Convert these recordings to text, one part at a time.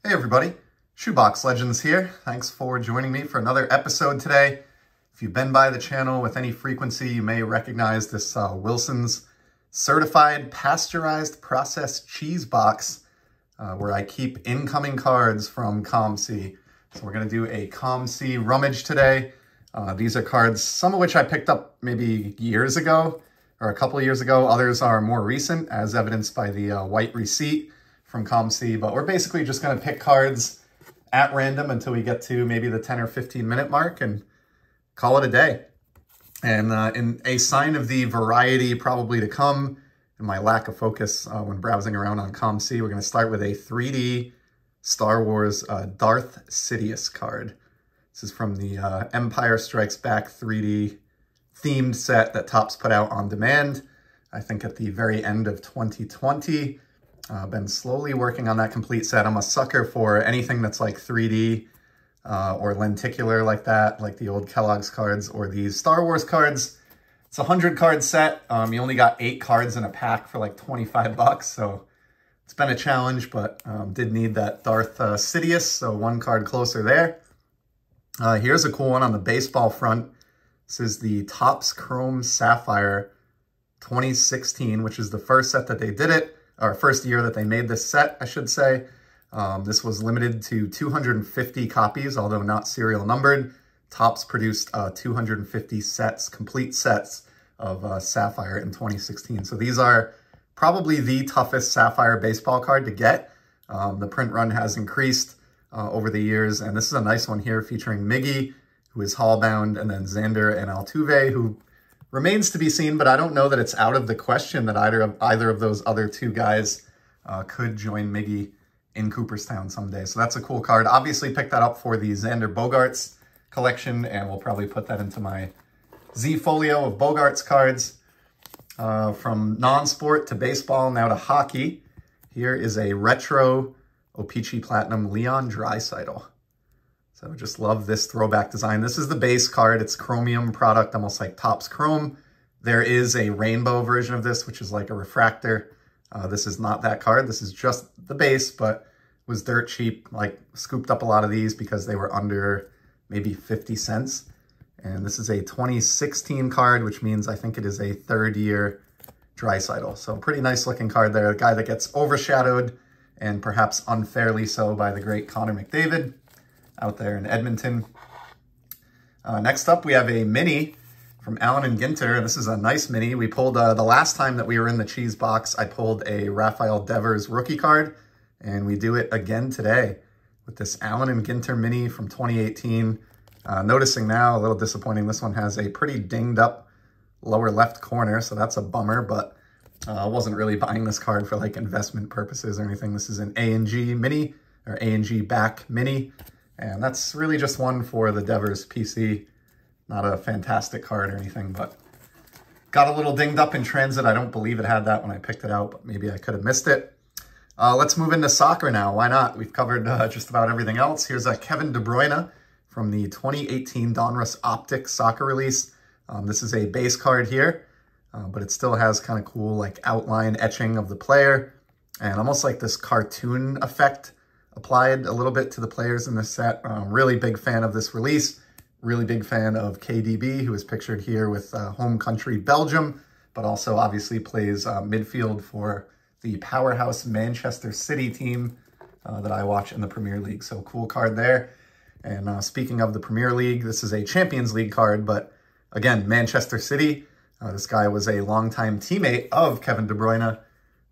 Hey everybody, Shoebox Legends here. Thanks for joining me for another episode today. If you've been by the channel with any frequency, you may recognize this Wilson's Certified Pasteurized Processed Cheese Box, where I keep incoming cards from COMC. So we're going to do a COMC Rummage today. These are cards, some of which I picked up maybe years ago, or a couple of years ago. Others are more recent, as evidenced by the white receipt from COMC, but we're basically just going to pick cards at random until we get to maybe the 10 or 15 minute mark and call it a day. And in a sign of the variety probably to come and my lack of focus when browsing around on COMC, we're going to start with a 3D Star Wars Darth Sidious card. This is from the Empire Strikes Back 3D themed set that Topps put out on demand, I think at the very end of 2020. Been slowly working on that complete set. I'm a sucker for anything that's like 3D or lenticular like that, like the old Kellogg's cards or these Star Wars cards. It's a 100 card set. You only got 8 cards in a pack for like 25 bucks. So it's been a challenge, but did need that Darth Sidious. So 1 card closer there. Here's a cool one on the baseball front. This is the Topps Chrome Sapphire 2016, which is the first set that they did it. Or first year that they made this set, I should say. This was limited to 250 copies, although not serial numbered. Topps produced 250 sets, complete sets of Sapphire in 2016. So these are probably the toughest Sapphire baseball card to get. The print run has increased over the years, and this is a nice one here featuring Miggy, who is Hallbound, and then Xander and Altuve, who remains to be seen, but I don't know that it's out of the question that either of those other 2 guys could join Miggy in Cooperstown someday. So that's a cool card. Obviously picked that up for the Xander Bogaerts collection, and we'll probably put that into my Z folio of Bogaerts cards. From non-sport to baseball, now to hockey. Here is a retro O-Pee-Chee Platinum Leon Draisaitl. So just love this throwback design. This is the base card. It's chromium product, almost like Topps Chrome. There is a rainbow version of this, which is like a refractor. This is not that card. This is just the base, but was dirt cheap. Like scooped up a lot of these because they were under maybe 50 cents. And this is a 2016 card, which means I think it is a 3rd year Draisaitl. So pretty nice looking card there. A guy that gets overshadowed and perhaps unfairly so by the great Connor McDavid out there in Edmonton. Next up, we have a mini from Allen and Ginter. This is a nice mini. We pulled, the last time that we were in the cheese box, I pulled a Rafael Devers rookie card, and we do it again today with this Allen and Ginter mini from 2018. Noticing now, a little disappointing, this one has a pretty dinged up lower left corner, so that's a bummer, but I wasn't really buying this card for like investment purposes or anything. This is an A&G mini, or A&G back mini. And that's really just one for the Devers PC. Not a fantastic card or anything, but got a little dinged up in transit. I don't believe it had that when I picked it out, but maybe I could have missed it. Let's move into soccer now. Why not? We've covered just about everything else. Here's a Kevin De Bruyne from the 2018 Donruss Optic soccer release. This is a base card here, but it still has kind of cool like outline etching of the player and almost like this cartoon effect applied a little bit to the players in this set. Really big fan of this release. Really big fan of KDB, who is pictured here with home country Belgium, but also obviously plays midfield for the powerhouse Manchester City team that I watch in the Premier League. So cool card there. And speaking of the Premier League, this is a Champions League card, but again, Manchester City. This guy was a longtime teammate of Kevin De Bruyne.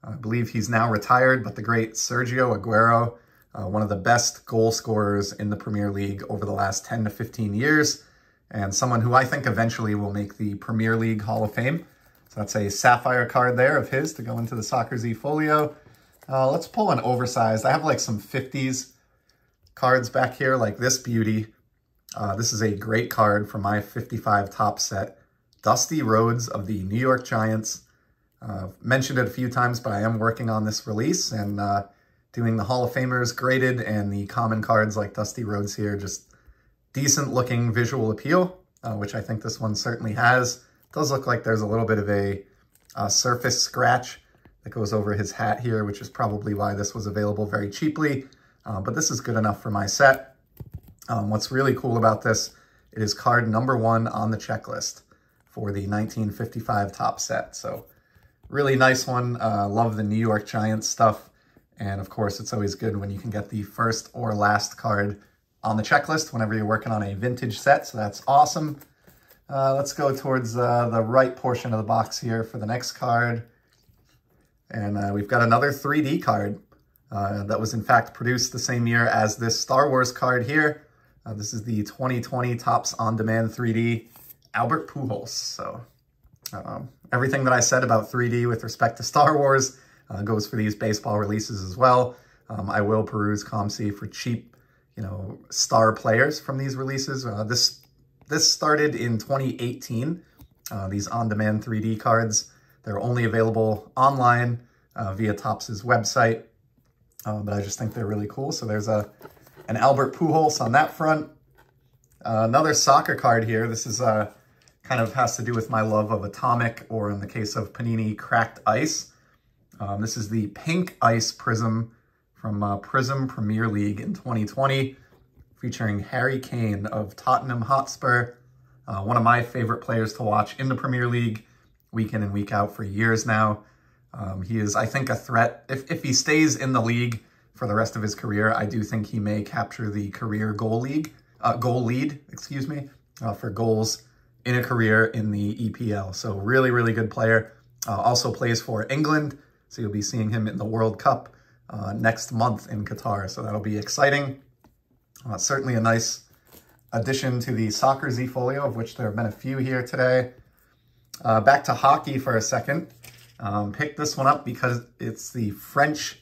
I believe he's now retired, but the great Sergio Aguero, one of the best goal scorers in the Premier League over the last 10 to 15 years, and someone who I think eventually will make the Premier League Hall of Fame. So that's a sapphire card there of his to go into the Soccer Z folio. Let's pull an oversized. I have like some 50s cards back here, like this beauty. This is a great card from my 55 top set. Dusty Rhodes of the New York Giants. Mentioned it a few times, but I am working on this release, and doing the Hall of Famers graded and the common cards like Dusty Rhodes here, just decent looking visual appeal, which I think this one certainly has. It does look like there's a little bit of a surface scratch that goes over his hat here, which is probably why this was available very cheaply. but this is good enough for my set. What's really cool about this, it is card number 1 on the checklist for the 1955 top set. So really nice one. Love the New York Giants stuff. And of course, it's always good when you can get the first or last card on the checklist whenever you're working on a vintage set. So that's awesome. Let's go towards the right portion of the box here for the next card. And we've got another 3D card that was in fact produced the same year as this Star Wars card here. This is the 2020 Topps On Demand 3D Albert Pujols. So everything that I said about 3D with respect to Star Wars goes for these baseball releases as well. I will peruse COMC for cheap, star players from these releases. This started in 2018. These on-demand 3D cards, they're only available online via Topps' website, but I just think they're really cool. So there's an Albert Pujols on that front. Another soccer card here. This is kind of has to do with my love of Atomic, or in the case of Panini, Cracked Ice. This is the Pink Ice Prism from Prism Premier League in 2020, featuring Harry Kane of Tottenham Hotspur, one of my favorite players to watch in the Premier League, week in and week out for years now. He is, I think, a threat. If he stays in the league for the rest of his career, I do think he may capture the career goal lead for goals in a career in the EPL. So really, really good player. Also plays for England, so you'll be seeing him in the World Cup next month in Qatar. So that'll be exciting. Certainly a nice addition to the Soccer Z-Folio, of which there have been a few here today. Back to hockey for a second. Picked this one up because it's the French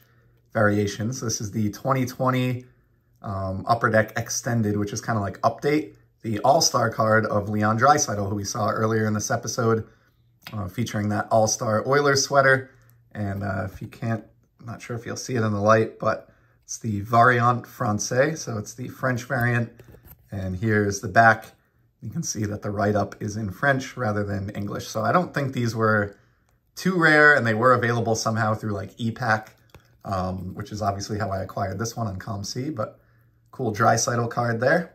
variations. This is the 2020 Upper Deck Extended, which is kind of like Update, the All-Star card of Leon Draisaitl, who we saw earlier in this episode, featuring that All-Star Oilers sweater. And if you can't, I'm not sure if you'll see it in the light, but it's the Variant Français, so it's the French variant. And here's the back. You can see that the write-up is in French rather than English. So I don't think these were too rare, and they were available somehow through like ePack, which is obviously how I acquired this one on COMC, but cool Draisaitl card there.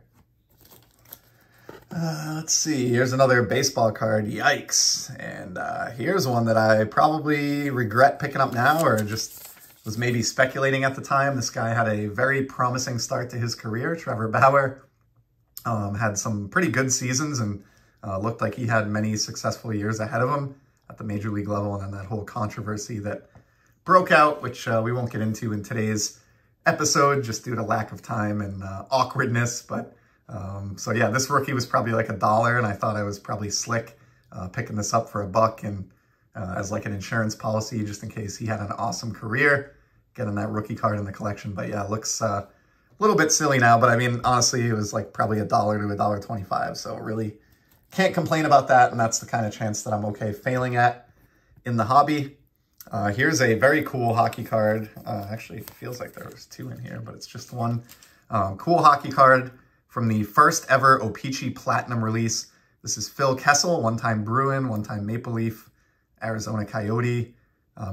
Let's see, here's another baseball card, yikes. And here's one that I probably regret picking up now, or just was maybe speculating at the time. This guy had a very promising start to his career, Trevor Bauer. Had some pretty good seasons and looked like he had many successful years ahead of him at the major league level, and then that whole controversy that broke out, which we won't get into in today's episode just due to lack of time and awkwardness. But so yeah, this rookie was probably like $1, and I thought I was probably slick picking this up for $1 and as like an insurance policy just in case he had an awesome career, getting that rookie card in the collection. But yeah, it looks a little bit silly now, but I mean, honestly, it was like probably $1 to $1.25, so really can't complain about that, and that's the kind of chance that I'm okay failing at in the hobby. Here's a very cool hockey card. Actually, it feels like there was 2 in here, but it's just one. Cool hockey card from the first ever O-Pee-Chee Platinum release. This is Phil Kessel, one-time Bruin, one-time Maple Leaf, Arizona Coyote.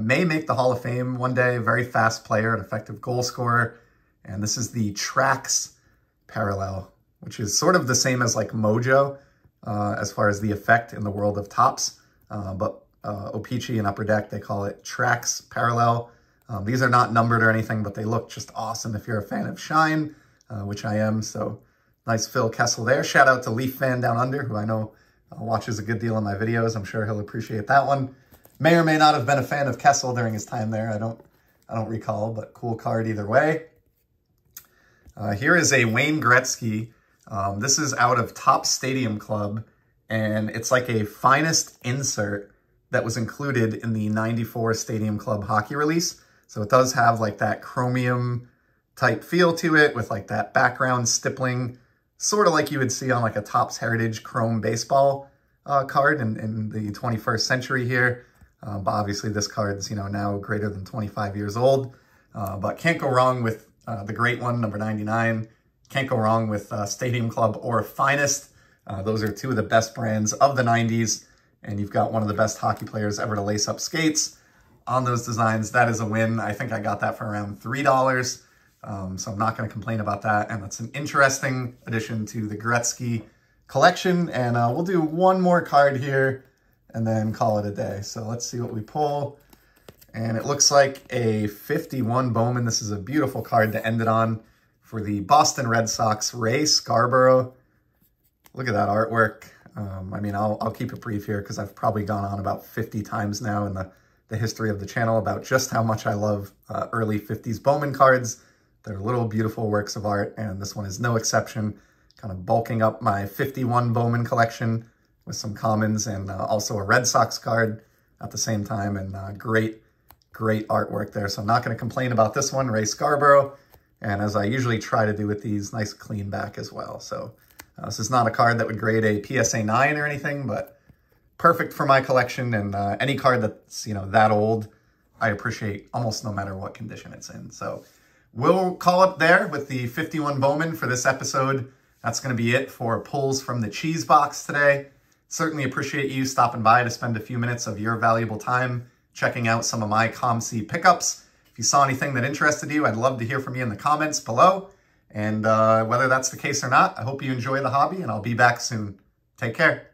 May make the Hall of Fame one day. Very fast player, an effective goal scorer. And this is the Trax parallel, which is sort of the same as like Mojo as far as the effect in the world of Topps. But O-Pee-Chee and Upper Deck, they call it Trax parallel. These are not numbered or anything, but they look just awesome if you're a fan of Shine, which I am. So nice Phil Kessel there. Shout out to Leaf Fan Down Under, who I know watches a good deal of my videos. I'm sure he'll appreciate that one. May or may not have been a fan of Kessel during his time there. I don't recall, but cool card either way. Here is a Wayne Gretzky. This is out of Topps Stadium Club, and it's like a finest insert that was included in the 94 Stadium Club hockey release. So it does have like that chromium type feel to it with like that background stippling, sort of like you would see on like a Topps Heritage Chrome baseball card in the 21st century here. But obviously this card is, now greater than 25 years old. But can't go wrong with the great one, number 99. Can't go wrong with Stadium Club or Finest. Those are 2 of the best brands of the 90s. And you've got one of the best hockey players ever to lace up skates on those designs. That is a win. I think I got that for around $3. So I'm not going to complain about that. And that's an interesting addition to the Gretzky collection. And we'll do one more card here and then call it a day. So let's see what we pull. And it looks like a 51 Bowman. This is a beautiful card to end it on for the Boston Red Sox, Ray Scarborough. Look at that artwork. I mean, I'll keep it brief here because I've probably gone on about 50 times now in the history of the channel about just how much I love early 50s Bowman cards. They're little beautiful works of art, and this one is no exception. Kind of bulking up my 51 Bowman collection with some commons and also a Red Sox card at the same time, and great artwork there. So I'm not going to complain about this one, Ray Scarborough. And as I usually try to do with these, nice clean back as well. So this is not a card that would grade a PSA 9 or anything, but perfect for my collection. And any card that's, you know, that old, I appreciate almost no matter what condition it's in. So we'll call it there with the 51 Bowman for this episode. That's going to be it for pulls from the cheese box today. Certainly appreciate you stopping by to spend a few minutes of your valuable time checking out some of my COMC pickups. If you saw anything that interested you, I'd love to hear from you in the comments below. And whether that's the case or not, I hope you enjoy the hobby, and I'll be back soon. Take care.